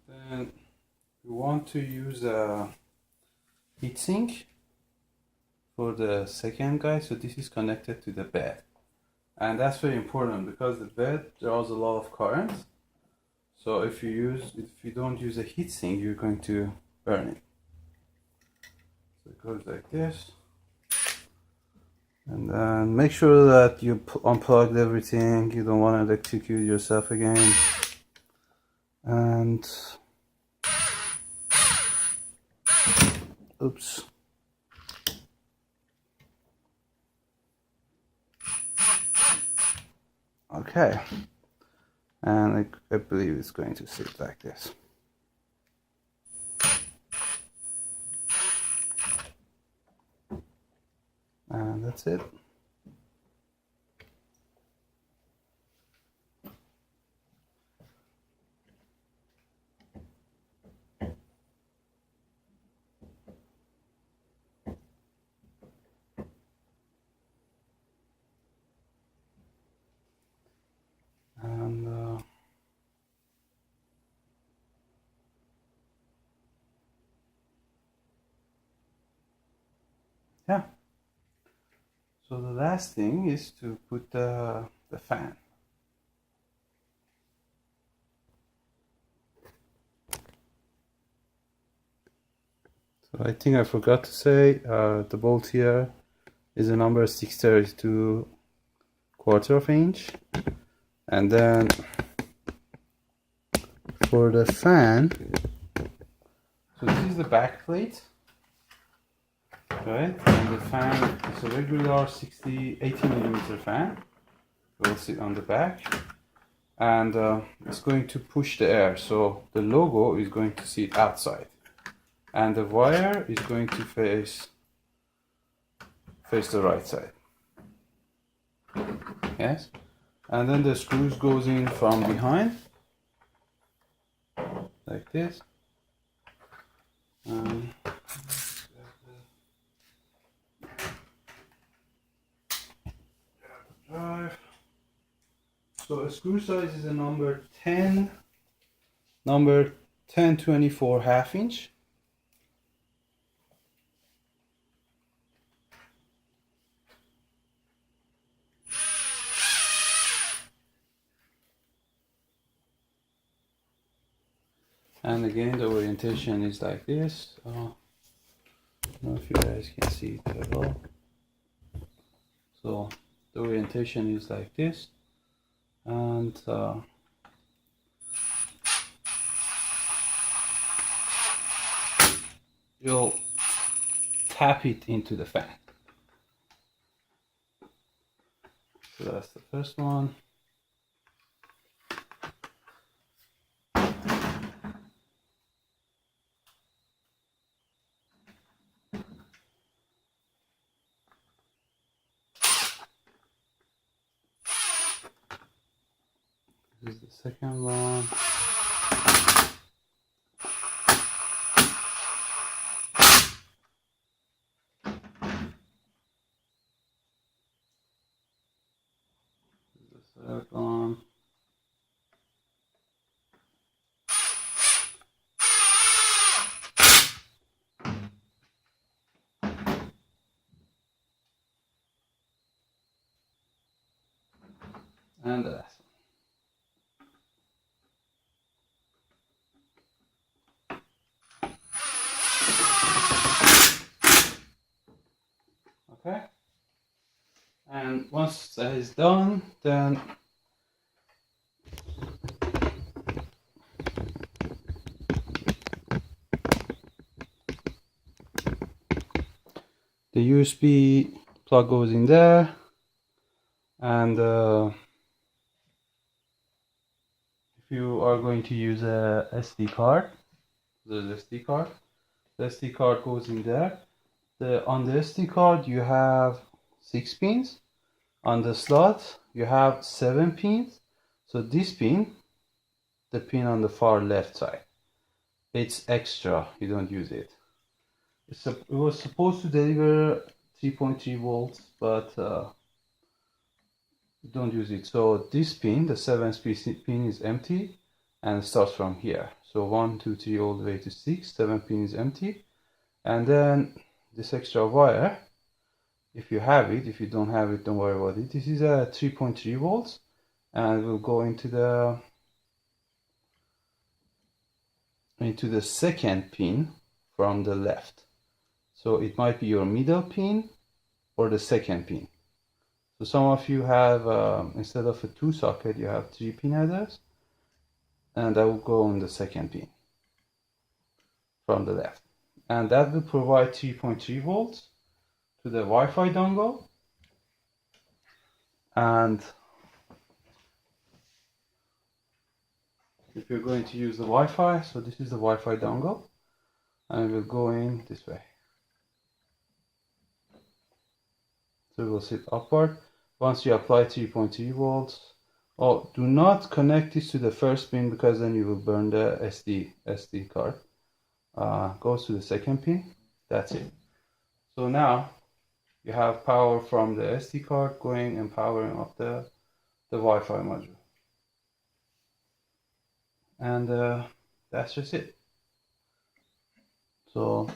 Then we want to use a heatsink for the second guy. So this is connected to the bed, and that's very important because the bed draws a lot of current. So if you don't use a heatsink, you're going to burn it. So it goes like this. And then make sure that you unplugged everything. You don't want to electrocute yourself again. And oops. Okay. And I believe it's going to sit like this. And that's it. And yeah. So the last thing is to put the fan. So I think I forgot to say the bolt here is a number 632 quarter of inch, and then for the fan, so this is the back plate, right? And the fan is a regular 80 millimeter fan. It will sit on the back, and it's going to push the air. So the logo is going to sit outside, and the wire is going to face the right side. Yes, and then the screws goes in from behind, like this. Drive. So a screw size is a number 1024 half inch. And again, the orientation is like this. I don't know if you guys can see it at all. So the orientation is like this, and you'll tap it into the fan. So that's the first one. This is the second one. This is the third one. And the last one. Okay. And once that is done, then the USB plug goes in there, and if you are going to use a SD card, the SD card goes in there. On the SD card you have 6 pins. On the slot you have 7 pins. So this pin, the pin on the far left side, it's extra, you don't use it. It was supposed to deliver 3.3 volts, but don't use it. So this pin, the 7th pin, is empty, and it starts from here. So 1, 2, 3 all the way to 6. 7 pin is empty, and then this extra wire, if you have it, if you don't have it, don't worry about it. This is a 3.3 volts, and it will go into the second pin from the left. So it might be your middle pin or the second pin. So some of you have, instead of a 2 socket, you have 3 pin headers, and that will go on the second pin from the left. And that will provide 3.3 volts to the Wi-Fi dongle. And if you're going to use the Wi-Fi, so this is the Wi-Fi dongle, and it will go in this way. So it will sit upward. Once you apply 3.3 volts, oh, do not connect this to the first pin because then you will burn the SD card. Goes to the second pin. That's it. So now you have power from the SD card going and powering up the Wi-Fi module. And that's just it. So